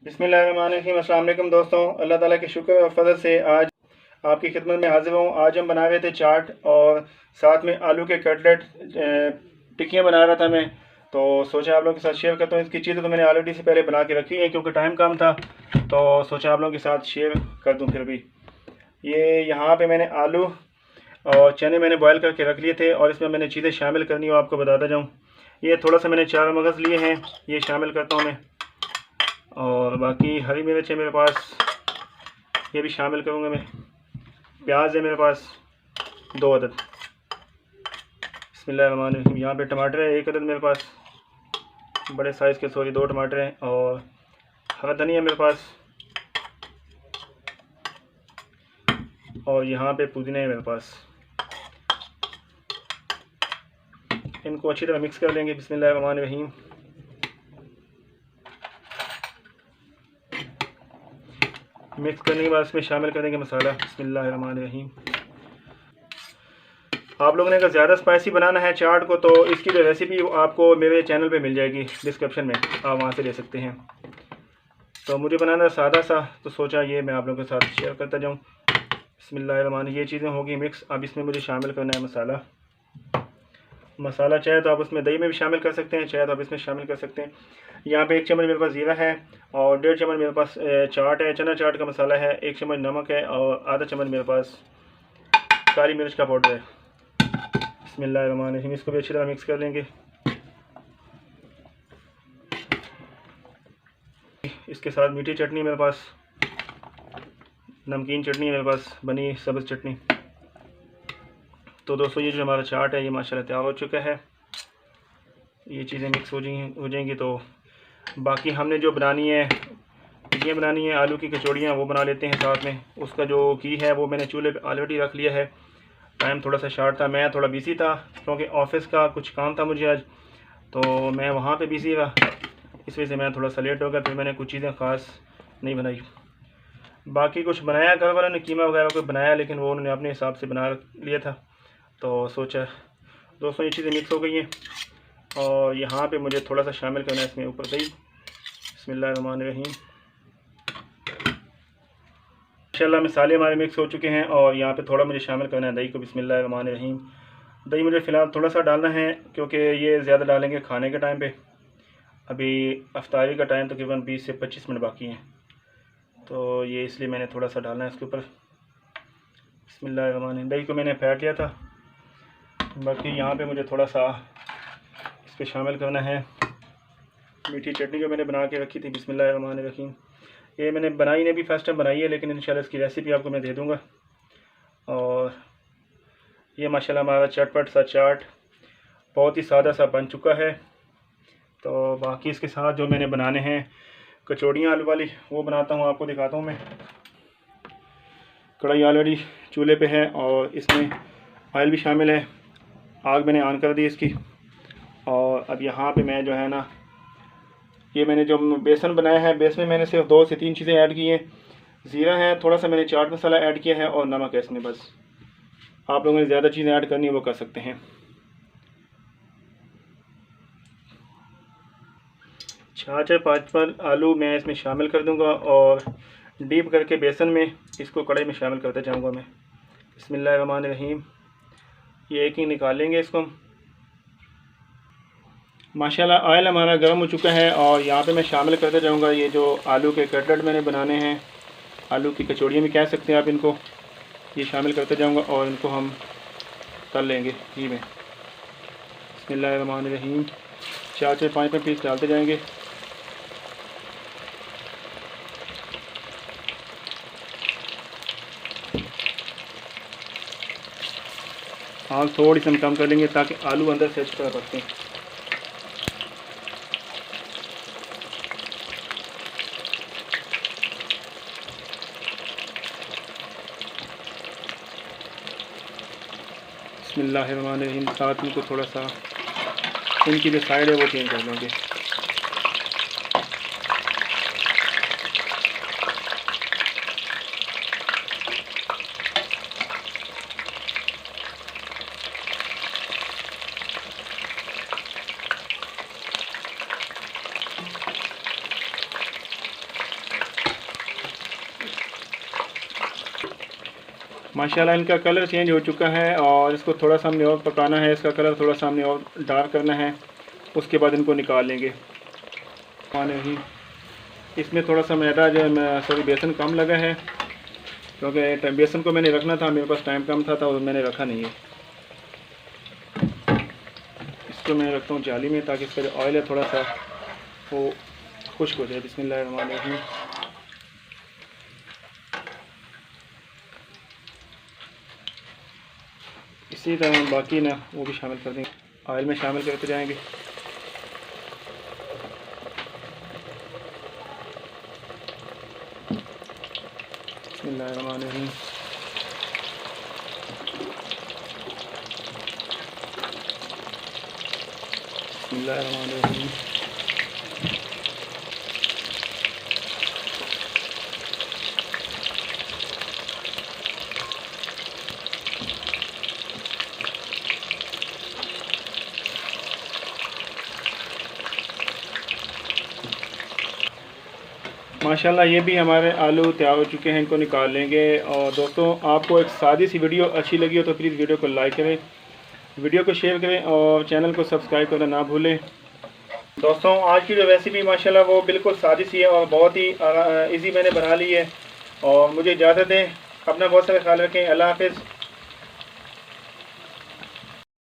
बिस्मिल्लाहिर्रहमानिर्रहीम। अस्सलाम वालेकुम दोस्तों, अल्लाह ताला के शुक्र और फजल से आज आपकी खिदमत में हाजिर हूँ। आज हम बना रहे थे चाट और साथ में आलू के कटलेट, टिक्कियाँ बना रहा था मैं। तो सोचा आप लोगों के साथ शेयर करता हूँ। इसकी चीज़ें तो मैंने ऑलरेडी से पहले बना के रखी है क्योंकि टाइम कम था, तो सोचा आप लोगों के साथ शेयर कर दूँ। फिर भी ये यहाँ पे मैंने आलू और चने मैंने बॉयल करके रख लिए थे और इसमें मैंने चीज़ें शामिल करनी हो आपको बताता जाऊँ। ये थोड़ा सा मैंने चार मगज़ लिए हैं, ये शामिल करता हूँ मैं। और बाकी हरी मिर्च है मेरे पास, ये भी शामिल करूँगा मैं। प्याज है मेरे पास 2 अदद। बिस्मिल्लाहिर्रहमानिर्रहीम। यहाँ पे टमाटर है 1 अदद मेरे पास, बड़े साइज़ के, सॉरी 2 टमाटर हैं। और हरा धनिया मेरे पास, और यहाँ पे पुदीना है मेरे पास। इनको अच्छी तरह मिक्स कर लेंगे। बिस्मिल्लाहिर्रहमानिर्रहीम। मिक्स करने के बाद इसमें शामिल कर देंगे मसाला। बिस्मिल्लाहिर्रहमानिर्रहीम। आप लोगों ने अगर ज़्यादा स्पाइसी बनाना है चाट को, तो इसकी जो रेसिपी आपको मेरे चैनल पे मिल जाएगी डिस्क्रिप्शन में, आप वहाँ से ले सकते हैं। तो मुझे बनाना सादा सा, तो सोचा ये मैं आप लोगों के साथ शेयर करता जाऊँ। बिस्मिल्लाहिर्रहमानिर्रहीम। ये चीज़ें होगी मिक्स। अब इसमें मुझे शामिल करना है मसाला। मसाला चाहे तो आप उसमें दही में भी शामिल कर सकते हैं, चाहे तो आप इसमें शामिल कर सकते हैं। यहाँ पे 1 चम्मच मेरे पास ज़ीरा है और 1.5 चम्मच मेरे पास चाट है, चना चाट का मसाला है। 1 चम्मच नमक है और आधा चम्मच मेरे पास काली मिर्च का पाउडर है। बिस्मिल्लाहिर्रहमानिर्रहीम। इसको भी अच्छी तरह मिक्स कर लेंगे। इसके साथ मीठी चटनी मेरे पास, नमकीन चटनी मेरे पास बनी, सब्ज़ चटनी। तो दोस्तों ये जो हमारा चाट है ये माशाल्लाह तैयार हो चुका है। ये चीज़ें मिक्स हो जाएंगी। तो बाकी हमने जो बनानी है, टिक्कियाँ बनानी है, आलू की कचौड़ियाँ, वो बना लेते हैं साथ में। उसका जो घी है वो मैंने चूल्हे पे ऑलरेडी रख लिया है। टाइम थोड़ा सा शार्ट था, मैं थोड़ा बिज़ी था क्योंकि ऑफिस का कुछ काम था मुझे आज, तो मैं वहाँ पे बिज़ी रहा, इस वजह से मैं थोड़ा सा लेट हो गया। फिर मैंने कुछ चीज़ें ख़ास नहीं बनाई। बाकी कुछ बनाया, घर वालों ने कीमा वगैरह कोई बनाया, लेकिन वो उन्होंने अपने हिसाब से बना लिया था। तो सोचा दोस्तों ये चीज़ें मिक्स हो गई हैं और यहाँ पे मुझे थोड़ा सा शामिल करना है इसमें ऊपर दही। बिस्मिल्लाहिर्रहमानिर्रहीम। माशाल्लाह मसाले हमारे मिक्स हो चुके हैं और यहाँ पे थोड़ा मुझे शामिल करना है दही को। बिस्मिल्लाहिर्रहमानिर्रहीम। दही मुझे फ़िलहाल थोड़ा सा डालना है क्योंकि ये ज़्यादा डालेंगे खाने के टाइम पे। अभी अफ्तारी का टाइम तकरीबन 20 से 25 मिनट बाकी हैं, तो ये इसलिए मैंने थोड़ा सा डालना है इसके ऊपर। बिस्मिल्लाहिर्रहमानिर्रहीम। दही को मैंने फेंट लिया था। बाकी यहाँ पे मुझे थोड़ा सा इस पर शामिल करना है मीठी चटनी जो मैंने बना के रखी थी। बिस्मिल्लाहिर्रहमानिर्रहीम। ये मैंने बनाई नहीं, भी फर्स्ट टाइम बनाई है, लेकिन इंशाल्लाह इसकी रेसिपी आपको मैं दे दूँगा। और ये माशाल्लाह हमारा चटपट सा चाट बहुत ही सादा सा बन चुका है। तो बाकी इसके साथ जो मैंने बनाने हैं कचौड़ियाँ आलू वाली, वो बनाता हूँ, आपको दिखाता हूँ मैं। कढ़ाई ऑलरेडी चूल्हे पे है और इसमें ऑयल भी शामिल है। आग मैंने ऑन कर दी इसकी। और अब यहाँ पे मैं जो है ना, ये मैंने जो बेसन बनाया है, बेसन में मैंने सिर्फ 2 से 3 चीज़ें ऐड की हैं। ज़ीरा है, थोड़ा सा मैंने चाट मसाला ऐड किया है और नमक है इसमें, बस। आप लोगों ने ज़्यादा चीज़ें ऐड करनी है वो कर सकते हैं। 4 से 5 आलू मैं इसमें शामिल कर दूंगा और डीप करके बेसन में इसको कढ़ाई में शामिल करते जाऊंगा मैं। बिस्मिल्लाहिर्रहमानिर्रहीम। ये एक ही निकाल लेंगे इसको। माशाल्लाह ऑयल हमारा गर्म हो चुका है और यहाँ पे मैं शामिल करते जाऊंगा ये जो आलू के कटलेट मैंने बनाने हैं, आलू की कचौड़ियाँ भी कह सकते हैं आप इनको। ये शामिल करते जाऊंगा और इनको हम तल लेंगे घी में। बिस्मिल्लाहिर्रहमानिर्रहीम। 4 से 5 पीस डालते जाएंगे। आग थोड़ी सी हम कम कर लेंगे ताकि आलू अंदर से अच्छी तरह पकते हैं। बिस्मिल्लाहिर्रहमानिर्रहीम। साथ में को थोड़ा सा इनकी जो साइड है वो चेंज कर लेंगे। माशाल्लाह इनका कलर चेंज हो चुका है और इसको थोड़ा सा हमने और पकाना है, इसका कलर थोड़ा सा हमने और डार्क करना है, उसके बाद इनको निकाल लेंगे। नहीं, इसमें थोड़ा सा मैदा जो है सॉरी बेसन कम लगा है, क्योंकि बेसन को मैंने रखना था, मेरे पास टाइम कम था और मैंने रखा नहीं है। इसको मैं रखता हूँ जाली में ताकि इसका जो ऑयल है थोड़ा सा वो खुश्क हो जाए। बिस्मिल्लाहिर्रहमानिर्रहीम। इसी तरह बाकी ना वो भी शामिल कर देंगे, ऑयल में शामिल करते जाएंगे। बिस्मिल्लाहिर्रहमानिर्रहीम। बिस्मिल्लाहिर्रहमानिर्रहीम। माशाल्लाह ये भी हमारे आलू तैयार हो चुके हैं, इनको निकाल लेंगे। और दोस्तों आपको एक सादी सी वीडियो अच्छी लगी हो तो प्लीज़ वीडियो को लाइक करें, वीडियो को शेयर करें और चैनल को सब्सक्राइब करना ना भूलें। दोस्तों आज की जो रेसिपी माशाल्लाह वो बिल्कुल सादी सी है और बहुत ही इजी मैंने बना ली है। और मुझे इजाज़त दें, अपना बहुत सारा ख्याल रखें। अल्लाह हाफ़िज़।